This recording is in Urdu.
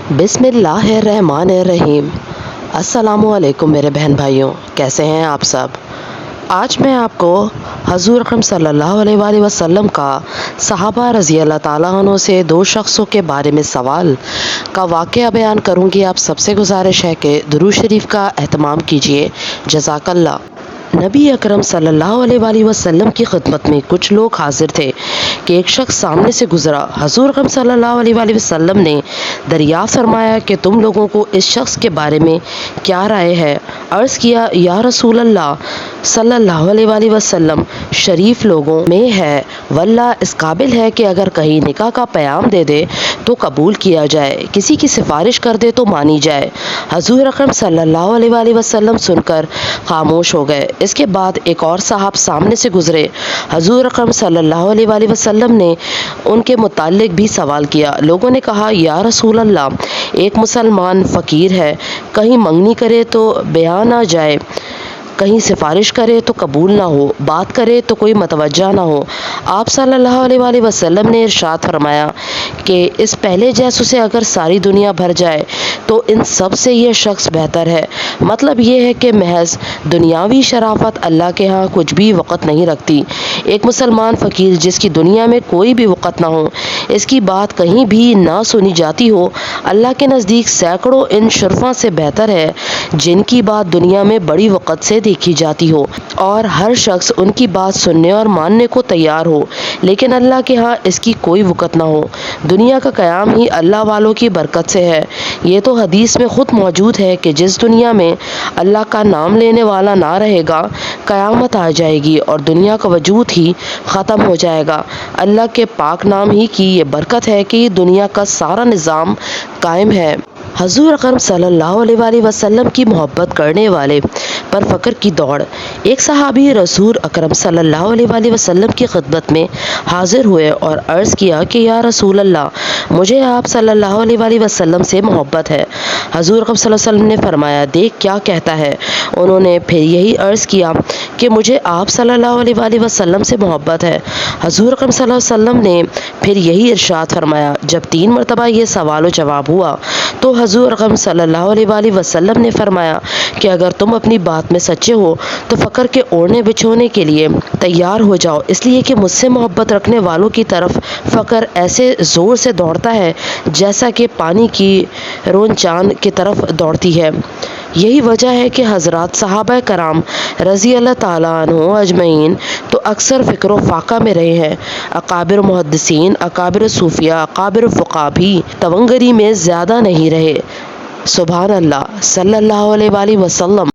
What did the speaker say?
بسم اللہ الرحمن الرحیم۔ السلام علیکم میرے بہن بھائیوں، کیسے ہیں آپ سب؟ آج میں آپ کو حضور اکرم صلی اللہ علیہ وآلہ وسلم کا صحابہ رضی اللہ تعالیٰ عنہ سے دو شخصوں کے بارے میں سوال کا واقعہ بیان کروں گی۔ آپ سب سے گزارش ہے کہ درود شریف کا اہتمام کیجیے، جزاک اللہ۔ نبی اکرم صلی اللہ علیہ وآلہ وسلم کی خدمت میں کچھ لوگ حاضر تھے کہ ایک شخص سامنے سے گزرا۔ حضور اکرم صلی اللہ علیہ وآلہ وسلم نے دریافت فرمایا کہ تم لوگوں کو اس شخص کے بارے میں کیا رائے ہے؟ عرض کیا، یا رسول اللہ صلی اللہ علیہ وآلہ وسلم، شریف لوگوں میں ہے، واللہ اس قابل ہے کہ اگر کہیں نکاح کا پیام دے دے تو قبول کیا جائے، کسی کی سفارش کر دے تو مانی جائے۔ حضور اکرم صلی اللہ علیہ وآلہ وسلم سن کر خاموش ہو گئے۔ اس کے بعد ایک اور صاحب سامنے سے گزرے۔ حضور اکرم صلی اللہ علیہ وآلہ وسلم نے ان کے متعلق بھی سوال کیا۔ لوگوں نے کہا، یا رسول اللہ، ایک مسلمان فقیر ہے، کہیں منگنی کرے تو بیاں نہ جائے، کہیں سفارش کرے تو قبول نہ ہو، بات کرے تو کوئی متوجہ نہ ہو۔ آپ صلی اللہ علیہ وآلہ وسلم نے ارشاد فرمایا کہ اس پہلے جیسوں سے اگر ساری دنیا بھر جائے تو ان سب سے یہ شخص بہتر ہے۔ مطلب یہ ہے کہ محض دنیاوی شرافت اللہ کے ہاں کچھ بھی وقت نہیں رکھتی۔ ایک مسلمان فقیر جس کی دنیا میں کوئی بھی وقت نہ ہو، اس کی بات کہیں بھی نہ سنی جاتی ہو، اللہ کے نزدیک سینکڑوں ان شرفاء سے بہتر ہے جن کی بات دنیا میں بڑی وقت سے دیکھی جاتی ہو اور ہر شخص ان کی بات سننے اور ماننے کو تیار ہو، لیکن اللہ کے ہاں اس کی کوئی وقت نہ ہو۔ دنیا کا قیام ہی اللہ والوں کی برکت سے ہے۔ یہ تو حدیث میں خود موجود ہے کہ جس دنیا میں اللہ کا نام لینے والا نہ رہے گا، قیامت آ جائے گی اور دنیا کا وجود ہی ختم ہو جائے گا۔ اللہ کے پاک نام ہی کی یہ برکت ہے کہ دنیا کا سارا نظام قائم ہے۔ حضور اکرم صلی اللہ علیہ وآلہ وسلم کی محبت کرنے والے پر فخر کی دوڑ۔ ایک صحابی رسول اکرم صلی اللہ علیہ وآلہ وسلم کی خدمت میں حاضر ہوئے اور عرض کیا کہ یا رسول اللہ، مجھے آپ صلی اللہ علیہ وآلہ وسلم سے محبت ہے۔ حضور اکرم صلی اللہ علیہ وسلم نے فرمایا، دیکھ کیا کہتا ہے۔ انہوں نے پھر یہی عرض کیا کہ مجھے آپ صلی اللہ علیہ وآلہ وسلم سے محبت ہے۔ حضور اکرم صلی اللہ علیہ وسلم نے پھر یہی ارشاد فرمایا۔ جب 3 مرتبہ یہ سوال و جواب ہوا تو حضور اکرم صلی اللہ علیہ وآلہ وسلم نے فرمایا کہ اگر تم اپنی بات میں سچے ہو تو فخر کے اوڑھنے بچھونے کے لیے تیار ہو جاؤ، اس لیے کہ مجھ سے محبت رکھنے والوں کی طرف فخر ایسے زور سے دوڑتا ہے جیسا کہ پانی کی رون چاند کی طرف دوڑتی ہے۔ یہی وجہ ہے کہ حضرات صحابہ کرام رضی اللہ تعالیٰ عنہ اجمعین تو اکثر فکر و فاقہ میں رہے ہیں۔ اکابر محدثین، اکابر صوفیہ، اکابر فقہا بھی تونگری میں زیادہ نہیں رہے۔ سبحان اللہ، صلی اللہ علیہ وآلہ وسلم۔